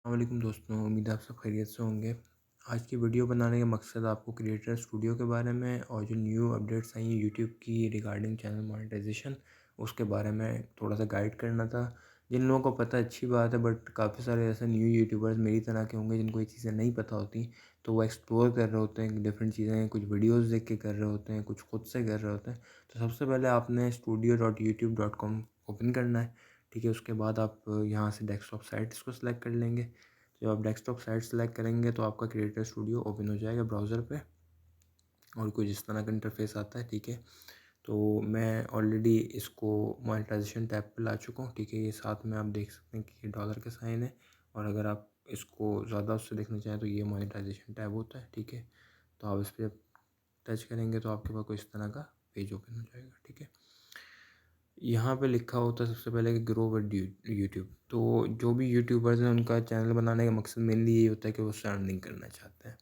वालेकुम दोस्तों, उम्मीद है आप सब खैरियत से होंगे। आज की वीडियो बनाने का मकसद आपको क्रिएटर स्टूडियो के बारे में और जो न्यू अपडेट्स आई हैं यूट्यूब की रिगार्डिंग चैनल मोनेटाइजेशन, उसके बारे में थोड़ा सा गाइड करना था। जिन लोगों को पता है अच्छी बात है, बट काफ़ी सारे ऐसे न्यू यूट्यूबर्स मेरी तरह के होंगे जिनको ये चीज़ें नहीं पता होती, तो वो एक्सप्लोर कर रहे होते हैं डिफरेंट चीज़ें, कुछ वीडियोज़ देख के कर रहे होते हैं, कुछ खुद से कर रहे होते हैं। तो सबसे पहले आपने studio.youtube.com ओपन करना है। ठीक है, उसके बाद आप यहाँ से डेस्कटॉप साइट इसको सेलेक्ट कर लेंगे। जब आप डेस्कटॉप साइट सेलेक्ट करेंगे तो आपका क्रिएटर स्टूडियो ओपन हो जाएगा ब्राउज़र पे और कुछ इस तरह का इंटरफेस आता है। ठीक है, तो मैं ऑलरेडी इसको मोनेटाइजेशन टैब पे ला चुका हूँ। ठीक है, ये साथ में आप देख सकते हैं कि ये डॉलर का साइन है, और अगर आप इसको ज़्यादा उससे देखना चाहें तो ये मोनेटाइजेशन टैब होता है। ठीक है, तो आप इस पर टच करेंगे तो आपके पास कोई इस तरह का पेज ओपन हो जाएगा। ठीक है, यहाँ पे लिखा होता है सबसे पहले कि ग्रो विद यूट्यूब। तो जो भी यूट्यूबर्स हैं उनका चैनल बनाने का मकसद मेनली यही होता है कि वो उससे अर्निंग करना चाहते हैं।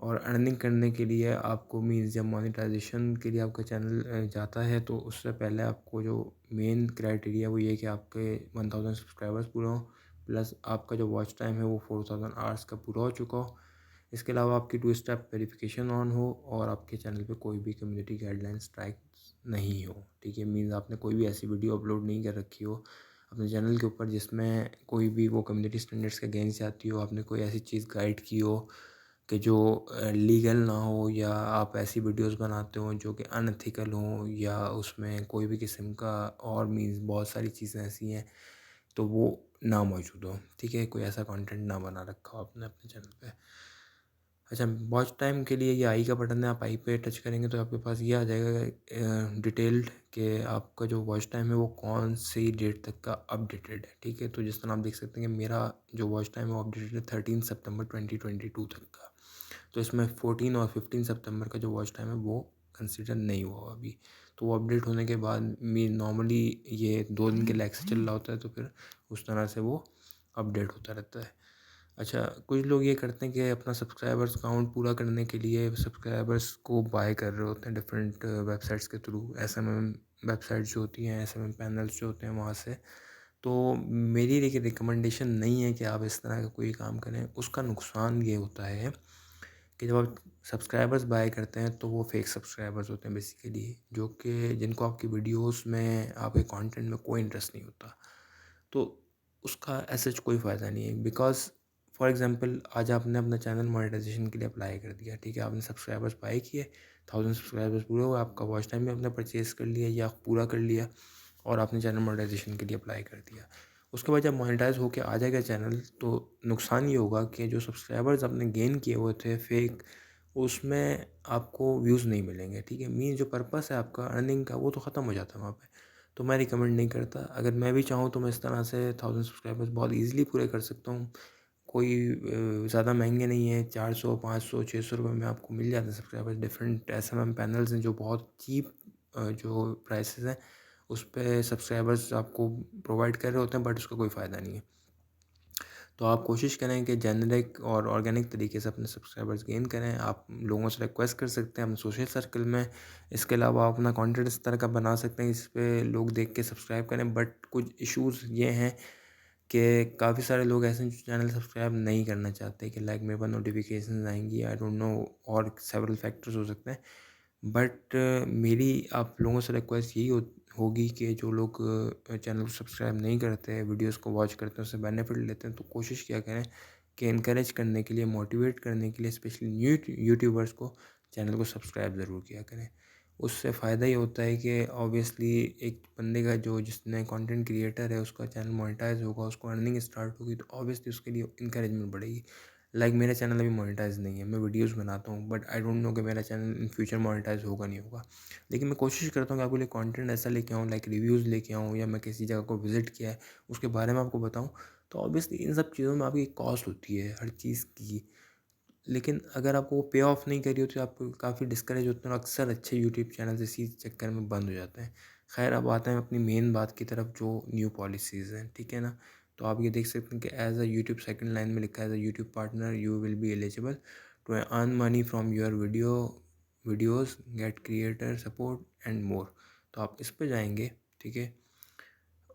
और अर्निंग करने के लिए आपको मीन्स जब मोनेटाइजेशन के लिए आपका चैनल जाता है तो उससे पहले आपको जो मेन क्राइटेरिया वो ये है कि आपके 1000 सब्सक्राइबर्स पूरे हों, प्लस आपका जो वॉच टाइम है वो 4000 आवर्स का पूरा हो चुका हो। इसके अलावा आपकी 2 स्टेप वेरिफिकेशन ऑन हो और आपके चैनल पे कोई भी कम्युनिटी गाइडलाइन स्ट्राइक्स नहीं हो। ठीक है, मीन्स आपने कोई भी ऐसी वीडियो अपलोड नहीं कर रखी हो अपने चैनल के ऊपर जिसमें कोई भी वो कम्युनिटी स्टैंडर्ड्स के अगेंस्ट जाती हो, आपने कोई ऐसी चीज़ गाइड की हो कि जो लीगल ना हो, या आप ऐसी वीडियोस बनाते हो जो कि अनएथिकल हों, या उसमें कोई भी किस्म का और मीन्स बहुत सारी चीज़ें ऐसी हैं तो वो ना मौजूद हो। ठीक है, कोई ऐसा कंटेंट ना बना रखा हो आपने अपने चैनल पे। अच्छा, वॉच टाइम के लिए ये आई का बटन है, आप आई पे टच करेंगे तो आपके पास ये आ जाएगा डिटेल्ड कि आपका जो वॉच टाइम है वो कौन सी डेट तक का अपडेटेड है। ठीक है, तो जिस तरह आप देख सकते हैं कि मेरा जो वॉच टाइम है वो अपडेटेड है 13 सितंबर 2022 तक का। तो इसमें 14 और 15 सितंबर का जो वॉच टाइम है वो कंसिडर नहीं हुआ अभी। तो वो अपडेट होने के बाद मी नॉर्मली ये 2 दिन के लैग से चल रहा होता है, तो फिर उस तरह से वो अपडेट होता रहता है। अच्छा, कुछ लोग ये करते हैं कि अपना सब्सक्राइबर्स काउंट पूरा करने के लिए सब्सक्राइबर्स को बाय कर रहे होते हैं डिफरेंट वेबसाइट्स के थ्रू, एसएमएम वेबसाइट्स जो होती हैं, एसएमएम पैनल्स जो होते हैं वहाँ से। तो मेरी देखिए रिकमेंडेशन नहीं है कि आप इस तरह का कोई काम करें। उसका नुकसान ये होता है कि जब आप सब्सक्राइबर्स बाय करते हैं तो वो फेक सब्सक्राइबर्स होते हैं बेसिकली, जो कि जिनको आपकी वीडियोस में, आपके कंटेंट में कोई इंटरेस्ट नहीं होता। तो उसका ऐसा कोई फ़ायदा नहीं है, बिकॉज़ फॉर एग्ज़ाम्पल आज आपने अपना चैनल मोनेटाइजेशन के लिए अप्लाई कर दिया। ठीक है, आपने सब्सक्राइबर्स बाय किए, 1000 सब्सक्राइबर्स पूरे हुए, आपका वॉच टाइम भी आपने परचेज़ कर लिया या पूरा कर लिया, और आपने चैनल मोनेटाइजेशन के लिए अप्लाई कर दिया। उसके बाद जब मोनेटाइज़ होके आ जाएगा चैनल, तो नुकसान ये होगा कि जो सब्सक्राइबर्स आपने गेन किए हुए थे फेक, उसमें आपको व्यूज़ नहीं मिलेंगे। ठीक है, मीन्स जो पर्पस है आपका अर्निंग का वो तो ख़त्म हो जाता है वहाँ पे। तो मैं रिकमेंड नहीं करता। अगर मैं भी चाहूँ तो मैं इस तरह से 1000 सब्सक्राइबर्स बहुत ईज़िली पूरे कर सकता हूँ। कोई ज़्यादा महँगे नहीं है, 400, 500, 600 रुपए में आपको मिल जाते हैं सब्सक्राइबर्स। डिफरेंट एसएमएम पैनल्स हैं जो बहुत चीप जो प्राइसेस हैं उस पे सब्सक्राइबर्स आपको प्रोवाइड कर रहे होते हैं, बट उसका कोई फ़ायदा नहीं है। तो आप कोशिश करें कि जेनेरिक और ऑर्गेनिक तरीके से अपने सब्सक्राइबर्स गेन करें। आप लोगों से रिक्वेस्ट कर सकते हैं अपने सोशल सर्कल में। इसके अलावा आप अपना कंटेंट इस तरह का बना सकते हैं जिस पे लोग देख के सब्सक्राइब करें। बट कुछ इश्यूज़ ये हैं कि काफ़ी सारे लोग ऐसे हैं जो चैनल सब्सक्राइब नहीं करना चाहते, कि लाइक मेरे पास नोटिफिकेशन आएंगी, आई डोंट नो, और सेवरल फैक्टर्स हो सकते हैं। बट मेरी आप लोगों से रिक्वेस्ट यही होगी कि जो लोग चैनल को सब्सक्राइब नहीं करते, वीडियोस को वॉच करते हैं, उससे बेनिफिट लेते हैं, तो कोशिश किया करें कि इनकरेज करने के लिए, मोटिवेट करने के लिए स्पेशली न्यू यूट्यूबर्स को चैनल को सब्सक्राइब ज़रूर किया करें। उससे फ़ायदा ये होता है कि ऑब्वियसली एक बंदे का जो जिसने कंटेंट क्रिएटर है उसका चैनल मोनेटाइज होगा, उसको अर्निंग स्टार्ट होगी, तो ऑब्वियसली उसके लिए इंकरेजमेंट बढ़ेगी। लाइक मेरा चैनल अभी मोनेटाइज नहीं है, मैं वीडियोस बनाता हूँ, बट आई डोंट नो कि मेरा चैनल इन फ्यूचर मोनेटाइज होगा नहीं होगा। लेकिन मैं कोशिश करता हूँ कि आपके लिए कंटेंट ऐसा लेके आऊँ, लाइक रिव्यूज़ लेके आऊँ, या मैं किसी जगह को विज़िट किया है उसके बारे में आपको बताऊँ। तो ऑब्वियसली इन सब चीज़ों में आपकी कॉस्ट होती है हर चीज़ की। लेकिन अगर आपको वो पे ऑफ नहीं करी होती तो आप काफ़ी डिस्करेज होते हैं, और अक्सर अच्छे यूट्यूब चैनल्स इसी चक्कर में बंद हो जाते हैं। खैर, अब आते हैं अपनी मेन बात की तरफ, जो न्यू पॉलिसीज़ हैं। ठीक है ना, तो आप ये देख सकते हैं कि as a YouTube second line में लिखा है, as a YouTube partner you will be eligible to earn money from your videos, get creator support and more. तो आप इस पे जाएंगे। ठीक है,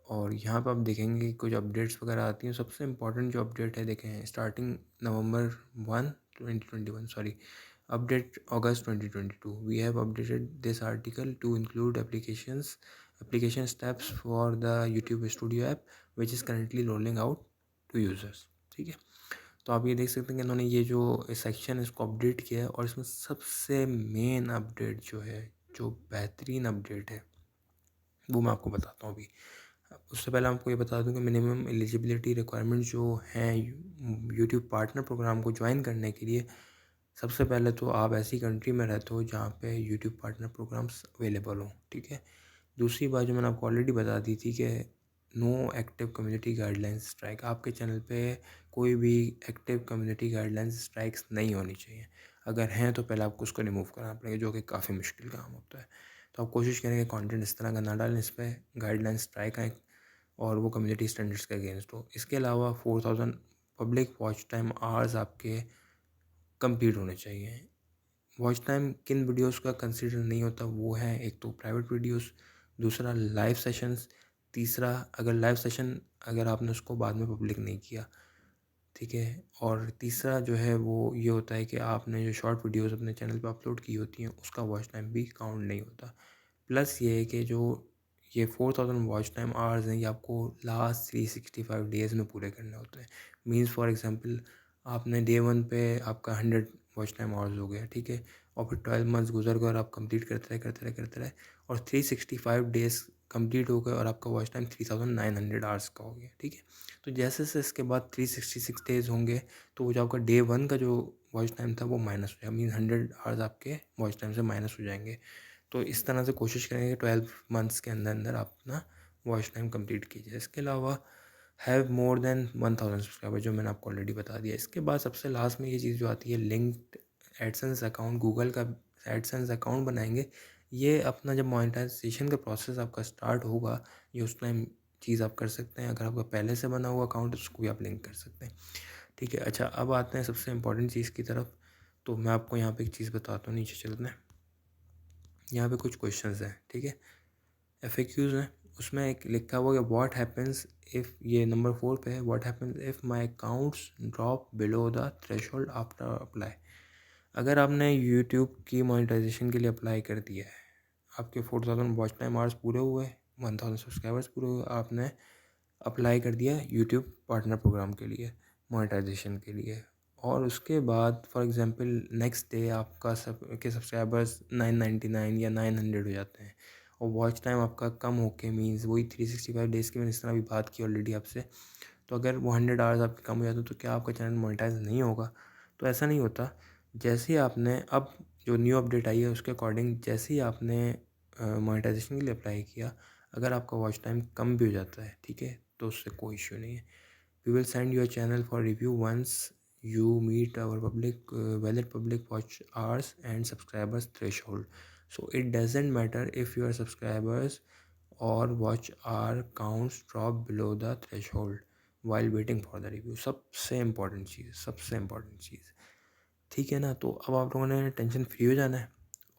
और यहाँ पे आप देखेंगे कि कुछ अपडेट्स वगैरह आती हैं। सबसे इम्पोर्टेंट जो अपडेट है देखें, starting November 1 2021, sorry, update August 2022, we have updated this article to include application steps for the YouTube Studio app which is currently rolling out to users। ठीक है, तो आप ये देख सकते हैं कि इन्होंने ये जो सेक्शन है इसको अपडेट किया है, और इसमें सबसे मेन अपडेट जो है, जो बेहतरीन अपडेट है, वो मैं आपको बताता हूँ अभी। उससे पहले आपको ये बता दूं कि मिनिमम एलिजिबिलिटी रिक्वायरमेंट जो हैं यूट्यूब पार्टनर प्रोग्राम को ज्वाइन करने के लिए, सबसे पहले तो आप ऐसी कंट्री में रहते हो जहाँ पे यूट्यूब पार्टनर प्रोग्राम्स अवेलेबल हों। ठीक है, दूसरी बात जो मैंने आपको ऑलरेडी बता दी थी कि no active community guidelines strike, आपके चैनल पे कोई भी एक्टिव कम्युनिटी गाइडलाइंस स्ट्राइक्स नहीं होनी चाहिए। अगर हैं तो पहले आपको उसको रिमूव करना पड़ेगा, जो कि काफ़ी मुश्किल काम होता है। तो आप कोशिश करें कि कंटेंट इस तरह का ना डालें इस पर गाइडलाइन स्ट्राइक आए और वो कम्युनिटी स्टैंडर्ड्स के अगेंस्ट हो। इसके अलावा 4000 पब्लिक वॉच टाइम आवर्स आपके कंप्लीट होने चाहिए। वॉच टाइम किन वीडियोस का कंसीडर नहीं होता, वो है एक तो प्राइवेट वीडियोस, दूसरा लाइव सेशंस, तीसरा अगर लाइव सेशन अगर आपने उसको बाद में पब्लिक नहीं किया, ठीक है, और तीसरा जो है वो ये होता है कि आपने जो शॉर्ट वीडियोस अपने चैनल पे अपलोड की होती हैं उसका वॉच टाइम भी काउंट नहीं होता। प्लस ये है कि जो ये 4000 वॉच टाइम आवर्स हैं ये आपको लास्ट 365 डेज़ में पूरे करने होते हैं। मींस फॉर एग्जांपल आपने डे 1 पे आपका 100 वॉच टाइम आवर्स हो गया, ठीक है, और फिर 12 मंथ्स गुजर गए और आप कंप्लीट करते रहे और 365 डेज़ कंप्लीट हो गए और आपका वॉच टाइम 3900 आवर्स का हो गया। ठीक है, तो जैसे जैसे इसके बाद 366 डेज़ होंगे तो वो जो आपका डे 1 का जो वॉच टाइम था वो माइनस हो जाएगा, मीन 100 आवर्स आपके वॉच टाइम से माइनस हो जाएंगे। तो इस तरह से कोशिश करेंगे कि 12 मंथ्स के अंदर अंदर आप अपना वॉच टाइम कंप्लीट कीजिए। इसके अलावा हैव मोर देन 1000 सब्सक्राइबर, जो मैंने आपको ऑलरेडी बता दिया। इसके बाद सबसे लास्ट में ये चीज़ जो आती है, लिंक्ड एडसेंस अकाउंट, गूगल का एडसेंस अकाउंट बनाएंगे। ये अपना जब मोनेटाइजेशन का प्रोसेस आपका स्टार्ट होगा, ये उस टाइम चीज़ आप कर सकते हैं। अगर आपका पहले से बना हुआ अकाउंट है तो उसको भी आप लिंक कर सकते हैं। ठीक है, अच्छा, अब आते हैं सबसे इम्पोर्टेंट चीज़ की तरफ। तो मैं आपको यहाँ पे एक चीज़ बताता हूँ, नीचे चलते हैं। यहाँ पे कुछ क्वेश्चंस हैं, ठीक है, FAQs हैं। उसमें एक लिखा हुआ है व्हाट हैपेंस इफ़, ये नंबर 4 पे है, what happens if my accounts drop below the threshold after apply. अगर आपने यूट्यूब की मोनेटाइजेशन के लिए अप्लाई कर दिया है, आपके 4000 वॉच टाइम आवर्स पूरे हुए, 1000 सब्सक्राइबर्स पूरे हुए, आपने अप्लाई कर दिया यूट्यूब पार्टनर प्रोग्राम के लिए, मोनेटाइजेशन के लिए, और उसके बाद फॉर एग्जांपल नेक्स्ट डे आपका सब के सब्सक्राइबर्स 999 या 900 हो जाते हैं और वॉच टाइम आपका कम होके, मीन्स वही 365 डेज़ की मैंने इस तरह भी बात की ऑलरेडी आपसे। तो अगर वो 100 आवर्स आपके कम हो जाते हैं तो क्या आपका चैनल मोनेटाइज नहीं होगा? तो ऐसा नहीं होता। जैसे ही आपने अब जो न्यू अपडेट आई है उसके अकॉर्डिंग, जैसे ही आपने मोनेटाइजेशन के लिए अप्लाई किया, अगर आपका वॉच टाइम कम भी हो जाता है, ठीक है, तो उससे कोई इश्यू नहीं है। We will send your channel for review once you meet our valid public watch hours and subscribers threshold. So it doesn't matter if your subscribers or watch hour counts drop below the threshold while waiting for the review। सबसे important चीज़, ठीक है ना। तो अब आप लोगों ने tension free हो जाना है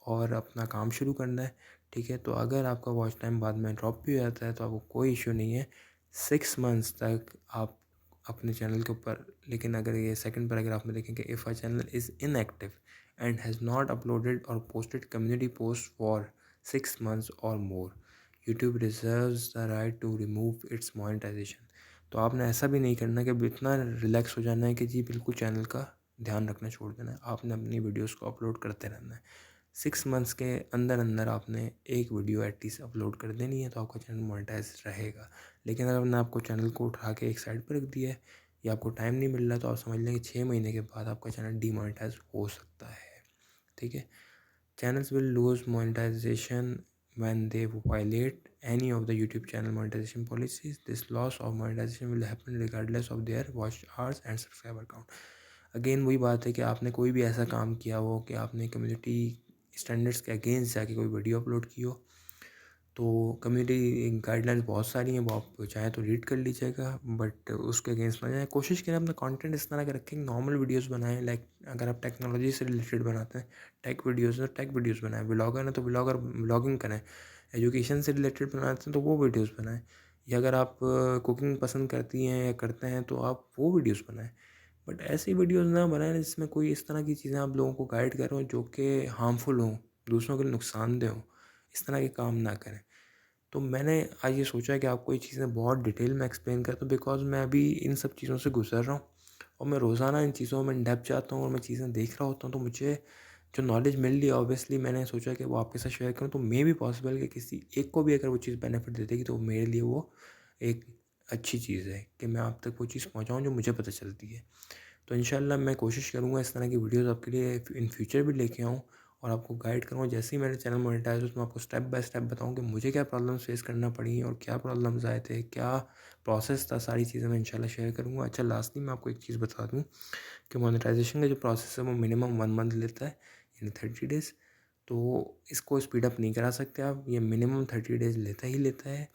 और अपना काम शुरू करना है। ठीक है, तो अगर आपका वॉच टाइम बाद में ड्रॉप भी हो जाता है तो आपको कोई इशू नहीं है, 6 मंथ्स तक आप अपने चैनल के ऊपर। लेकिन अगर ये सेकंड पैराग्राफ में देखेंगे, if a channel is inactive and has not uploaded or posted community post for 6 months or more, YouTube reserves the right to remove its monetisation. तो आपने ऐसा भी नहीं करना कि इतना रिलैक्स हो जाना है कि जी बिल्कुल चैनल का ध्यान रखना छोड़ देना है। आपने अपनी वीडियोस को अपलोड करते रहना है। 6 मंथ्स के अंदर अंदर आपने एक वीडियो एटलीस्ट अपलोड कर देनी है तो आपका चैनल मोनेटाइज रहेगा। लेकिन अगर आपने आपको चैनल को उठा के एक साइड पर रख दिया है या आपको टाइम नहीं मिल रहा, तो आप समझ लें कि 6 महीने के बाद आपका चैनल डीमोनेटाइज हो सकता है। ठीक है, channels will lose monetization when they violate any of the YouTube channel monetization policies. This loss of monetization will happen regardless of their watch hours and subscriber count। Again वही बात है कि आपने कोई भी ऐसा काम किया हो कि आपने कम्युनिटी स्टैंडर्ड्स के अगेंस्ट जाके कोई वीडियो अपलोड की हो, तो कम्युनिटी गाइडलाइंस बहुत सारी हैं, वो आप चाहें तो रीड कर लीजिएगा, बट उसके अगेंस्ट ना जाएं। कोशिश करें अपना कंटेंट इस तरह का रखें, नॉर्मल वीडियोस बनाएं। लाइक अगर आप टेक्नोलॉजी से रिलेटेड बनाते हैं, टेक वीडियोस तो टेक वीडियोस बनाएं, ब्लॉगर है तो ब्लॉगिंग करें, एजुकेशन से रिलेटेड बनाते हैं तो वो वीडियोस बनाएं, या अगर आप कुकिंग पसंद करती हैं या करते हैं तो आप वो वीडियोस बनाएं। बट ऐसी वीडियोस ना बनाएं जिसमें कोई इस तरह की चीज़ें आप लोगों को गाइड कर रहे हो जो कि हार्मफुल हों, दूसरों के लिए नुकसानदेह हों। इस तरह के काम ना करें। तो मैंने आज ये सोचा कि आपको ये चीज़ें बहुत डिटेल में एक्सप्लेन करता हूँ, बिकॉज़ मैं अभी इन सब चीज़ों से गुज़र रहा हूँ और मैं रोज़ाना इन चीज़ों में इन डेप्थ जाता हूँ और मैं चीज़ें देख रहा होता हूँ। तो मुझे जो नॉलेज मिल रही है, ऑब्वियसली मैंने सोचा कि वो आपके साथ शेयर करूँ, तो मे बी पॉसिबल कि किसी एक को भी अगर वो चीज़ बेनिफिट दे देगी तो मेरे लिए वो एक अच्छी चीज़ है कि मैं आप तक वो चीज़ पहुँचाऊँ जो मुझे पता चलती है। तो इंशाल्लाह मैं कोशिश करूँगा इस तरह की वीडियोज़ आपके लिए इन फ्यूचर भी लेके आऊँ और आपको गाइड करूँगा। जैसे ही मेरा चैनल मोनेटाइज़ हो तो मैं आपको स्टेप बाय स्टेप बताऊँ कि मुझे क्या प्रॉब्लम्स फेस करना पड़ी और क्या प्रॉब्लम्स आए थे, क्या प्रोसेस था, सारी चीज़ें मैं इंशाल्लाह शेयर करूँगा। अच्छा, लास्टली मैं आपको एक चीज़ बता दूँ कि मोनेटाइजेशन का जो प्रोसेस है वो मिनिमम 1 मंथ लेता है, यानी 30 डेज़। तो इसको स्पीड अप नहीं करा सकते आप, ये मिनिमम 30 डेज़ लेता ही लेता है।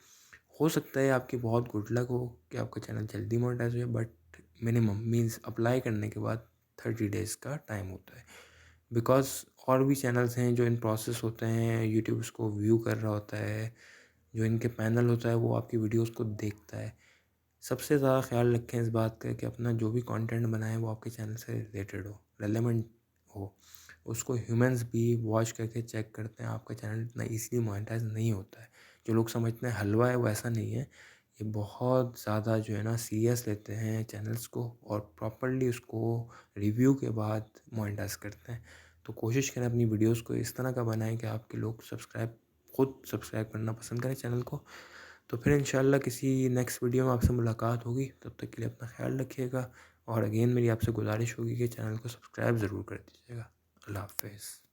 हो सकता है आपकी बहुत गुड लक हो कि आपका चैनल जल्दी मोनेटाइज हो जाए, बट मिनिमम मीन्स अप्लाई करने के बाद 30 डेज़ का टाइम होता है। बिकॉज़ और भी चैनल्स हैं जो इन प्रोसेस होते हैं, यूट्यूब उसको व्यू कर रहा होता है, जो इनके पैनल होता है वो आपकी वीडियोस को देखता है। सबसे ज़्यादा ख्याल रखें इस बात का कि अपना जो भी कंटेंट बनाएं वो आपके चैनल से रिलेटेड हो, रेलेवेंट हो। उसको ह्यूमंस भी वॉच करके चेक करते हैं। आपका चैनल इतना ईज़िली मोनेटाइज नहीं होता है। जो लोग समझते हैं हलवा है, वो ऐसा नहीं है। ये बहुत ज़्यादा जो है ना सीरियस लेते हैं चैनल्स को और प्रॉपर्ली उसको रिव्यू के बाद मोनेटाइज करते हैं। तो कोशिश करें अपनी वीडियोस को इस तरह का बनाएं कि आपके लोग खुद सब्सक्राइब करना पसंद करें चैनल को। तो फिर इंशाल्लाह किसी नेक्स्ट वीडियो में आपसे मुलाकात होगी। तब तक के लिए अपना ख्याल रखिएगा और अगेन मेरी आपसे गुजारिश होगी कि चैनल को सब्सक्राइब ज़रूर कर दीजिएगा। अल्लाह हाफ़िज़।